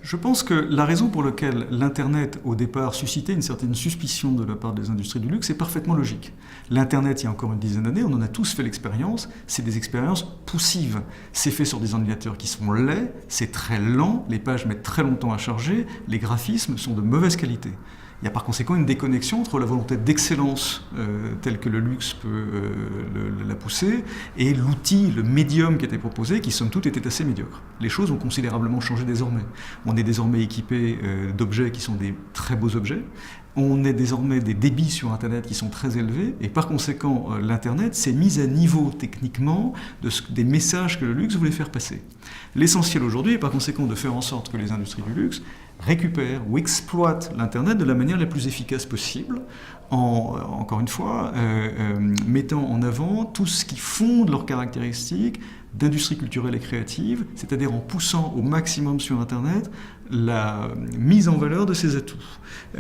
Je pense que la raison pour laquelle l'Internet, au départ, suscitait une certaine suspicion de la part des industries du luxe est parfaitement logique. L'Internet, il y a encore une dizaine d'années, on en a tous fait l'expérience, c'est des expériences poussives. C'est fait sur des ordinateurs qui sont laids, c'est très lent, les pages mettent très longtemps à charger, les graphismes sont de mauvaise qualité. Il y a par conséquent une déconnexion entre la volonté d'excellence telle que le luxe peut la pousser et l'outil, le médium qui était proposé, qui somme toute était assez médiocre. Les choses ont considérablement changé désormais. On est désormais équipé d'objets qui sont des très beaux objets. On a désormais des débits sur Internet qui sont très élevés et par conséquent l'Internet s'est mis à niveau techniquement des messages que le luxe voulait faire passer. L'essentiel aujourd'hui est par conséquent de faire en sorte que les industries du luxe récupèrent ou exploitent l'Internet de la manière la plus efficace possible encore une fois, mettant en avant tout ce qui fonde leurs caractéristiques d'industrie culturelle et créative, c'est-à-dire en poussant au maximum sur Internet la mise en valeur de ses atouts.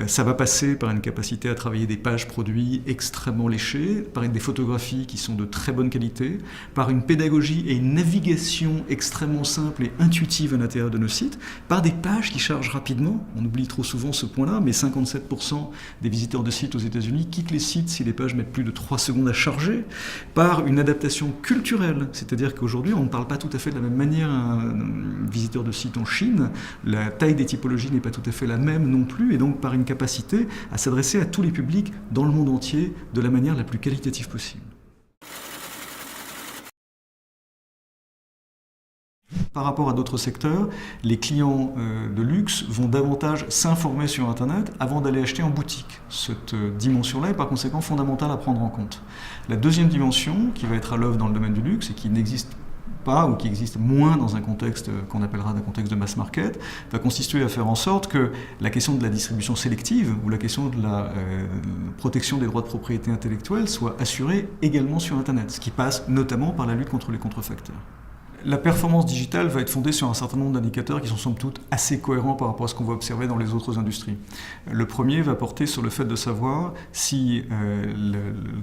Ça va passer par une capacité à travailler des pages produits extrêmement léchées, par des photographies qui sont de très bonne qualité, par une pédagogie et une navigation extrêmement simple et intuitive à l'intérieur de nos sites, par des pages qui chargent rapidement. On oublie trop souvent ce point-là, mais 57% des visiteurs de sites aux États-Unis quittent les sites si les pages mettent plus de 3 secondes à charger, par une adaptation culturelle, c'est-à-dire qu'aujourd'hui on ne parle pas tout à fait de la même manière à un visiteur de site en Chine, la taille des typologies n'est pas tout à fait la même non plus, et donc par une capacité à s'adresser à tous les publics dans le monde entier de la manière la plus qualitative possible. Par rapport à d'autres secteurs, les clients de luxe vont davantage s'informer sur Internet avant d'aller acheter en boutique. Cette dimension-là est par conséquent fondamentale à prendre en compte. La deuxième dimension, qui va être à l'œuvre dans le domaine du luxe et qui n'existe pas ou qui existe moins dans un contexte qu'on appellera un contexte de mass market, va consister à faire en sorte que la question de la distribution sélective ou la question de la protection des droits de propriété intellectuelle soit assurée également sur Internet, ce qui passe notamment par la lutte contre les contrefacteurs. La performance digitale va être fondée sur un certain nombre d'indicateurs qui sont somme toute assez cohérents par rapport à ce qu'on va observer dans les autres industries. Le premier va porter sur le fait de savoir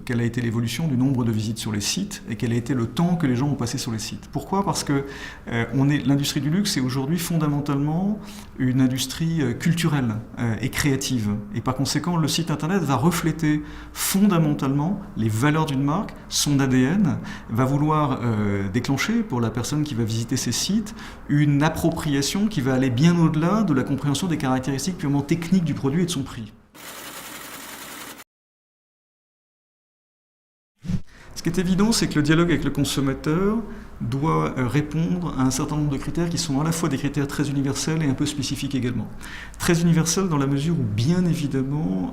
quelle a été l'évolution du nombre de visites sur les sites et quel a été le temps que les gens ont passé sur les sites. Pourquoi ? Parce que l'industrie du luxe est aujourd'hui fondamentalement une industrie culturelle et créative. Et par conséquent, le site Internet va refléter fondamentalement les valeurs d'une marque, son ADN, va vouloir déclencher pour la personne qui va visiter ces sites une appropriation qui va aller bien au-delà de la compréhension des caractéristiques purement techniques du produit et de son prix. Ce qui est évident, c'est que le dialogue avec le consommateur doit répondre à un certain nombre de critères qui sont à la fois des critères très universels et un peu spécifiques également. Très universels dans la mesure où, bien évidemment,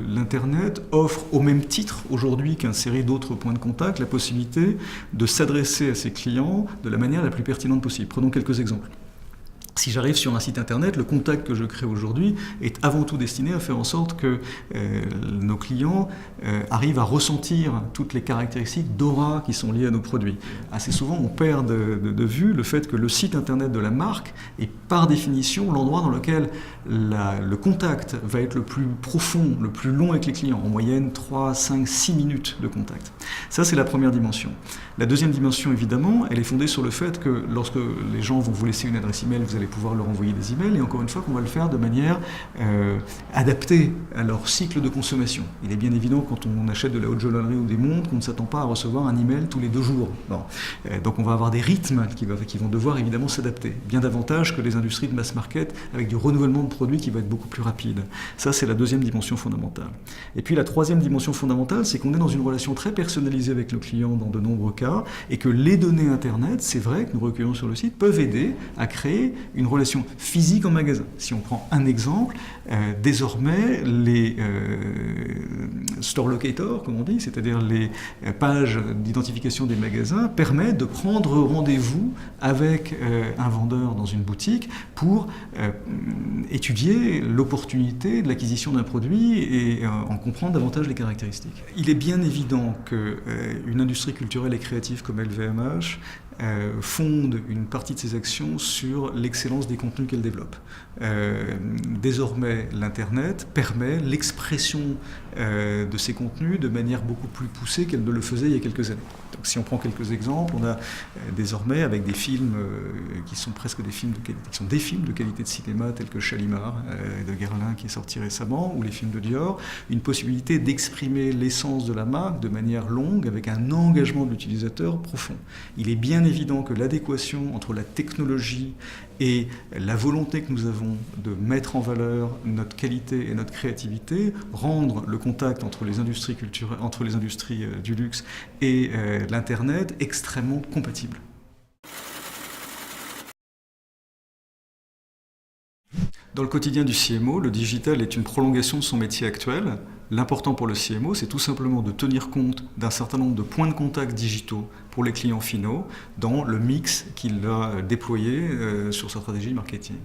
l'Internet offre au même titre, aujourd'hui qu'une série d'autres points de contact, la possibilité de s'adresser à ses clients de la manière la plus pertinente possible. Prenons quelques exemples. Si j'arrive sur un site Internet, le contact que je crée aujourd'hui est avant tout destiné à faire en sorte que nos clients arrivent à ressentir toutes les caractéristiques d'aura qui sont liées à nos produits. Assez souvent, on perd de vue le fait que le site Internet de la marque est par définition l'endroit dans lequel le contact va être le plus profond, le plus long avec les clients. En moyenne, 3, 5, 6 minutes de contact. Ça, c'est la première dimension. La deuxième dimension, évidemment, elle est fondée sur le fait que lorsque les gens vont vous laisser une adresse email, vous allez pouvoir leur envoyer des emails, et encore une fois qu'on va le faire de manière adaptée à leur cycle de consommation. Il est bien évident quand on achète de la haute joaillerie ou des montres qu'on ne s'attend pas à recevoir un email tous les 2 jours. Bon. Donc on va avoir des rythmes qui vont devoir évidemment s'adapter, bien davantage que les industries de mass market avec du renouvellement de produits qui va être beaucoup plus rapide. Ça, c'est la deuxième dimension fondamentale. Et puis la troisième dimension fondamentale, c'est qu'on est dans une relation très personnalisée avec le client dans de nombreux cas, et que les données Internet, c'est vrai que nous recueillons sur le site, peuvent aider à créer une relation physique en magasin. Si on prend un exemple, désormais les store locators, comme on dit, c'est-à-dire les pages d'identification des magasins, permettent de prendre rendez-vous avec un vendeur dans une boutique pour étudier l'opportunité de l'acquisition d'un produit et en comprendre davantage les caractéristiques. Il est bien évident qu'une industrie culturelle et créative comme LVMH fonde une partie de ses actions sur l'excellence l'excellence des contenus qu'elle développe. Désormais, l'Internet permet l'expression de ces contenus de manière beaucoup plus poussée qu'elle ne le faisait il y a quelques années. Donc, si on prend quelques exemples, on a désormais, avec des films qui sont presque des films de qualité, qui sont des films de qualité de cinéma tels que Chalimard de Guerlain qui est sorti récemment, ou les films de Dior, une possibilité d'exprimer l'essence de la marque de manière longue avec un engagement de l'utilisateur profond. Il est bien évident que l'adéquation entre la technologie et la volonté que nous avons de mettre en valeur notre qualité et notre créativité, rendre le contact entre les industries culturelles, entre les industries du luxe et l'Internet extrêmement compatible. Dans le quotidien du CMO, le digital est une prolongation de son métier actuel. L'important pour le CMO, c'est tout simplement de tenir compte d'un certain nombre de points de contact digitaux pour les clients finaux dans le mix qu'il a déployé sur sa stratégie marketing.